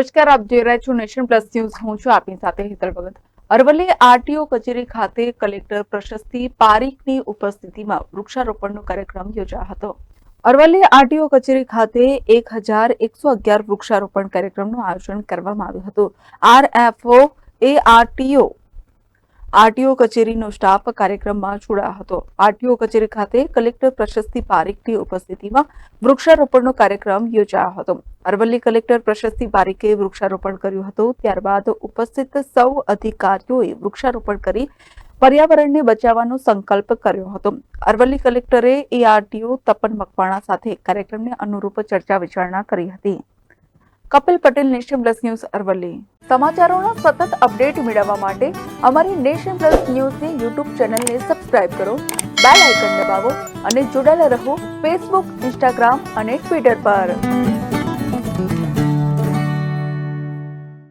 નમસ્કાર, આપ જોઈ રહ્યા છો નેશન પ્લસ ન્યૂઝ. હું છું આપની સાથે હેતલ ભગત. અરવલ્લી આરટીઓ કચેરી ખાતે કલેક્ટર પ્રશસ્તિ પારીખની ઉપસ્થિતિમાં વૃક્ષારોપણનો કાર્યક્રમ યોજાયો હતો. અરવલ્લી આરટીઓ કચેરી ખાતે 1111 વૃક્ષારોપણ કાર્યક્રમનું આયોજન કરવામાં આવ્યું હતું. આરએફઓ આરટીઓ કચેરીનો સ્ટાફ કાર્યક્રમમાં જોડાયો હતો. આરટીઓ કચેરી ખાતે કલેક્ટર પ્રશસ્તિ પારીખની ઉપસ્થિતિમાં વૃક્ષારોપણનો કાર્યક્રમ યોજાયો હતો. અરવલ્લી કલેક્ટર પ્રશસ્તિ પારીખે વૃક્ષારોપણ કર્યું હતું. ત્યારબાદ ઉપસ્થિત સૌ અધિકારીઓએ વૃક્ષારોપણ કરી પર્યાવરણને બચાવવાનો સંકલ્પ કર્યો હતો. અરવલ્લી કલેક્ટરે એઆરટીઓ તપન મકવાણા સાથે કાર્યક્રમને અનુરૂપ ચર્ચા વિચારણા કરી હતી. Kapil Patel, Nation Plus News, Aravalli. સમાચારોના સતત અપડેટ મેળવવા માટે અમારી નેશન પ્લસ ન્યૂઝની યુટ્યુબ ચેનલને સબસ્ક્રાઇબ કરો, બેલ આઇકન દબાવો અને જોડાયેલા રહો ફેસબુક, ઇન્સ્ટાગ્રામ અને ટ્વિટર પર.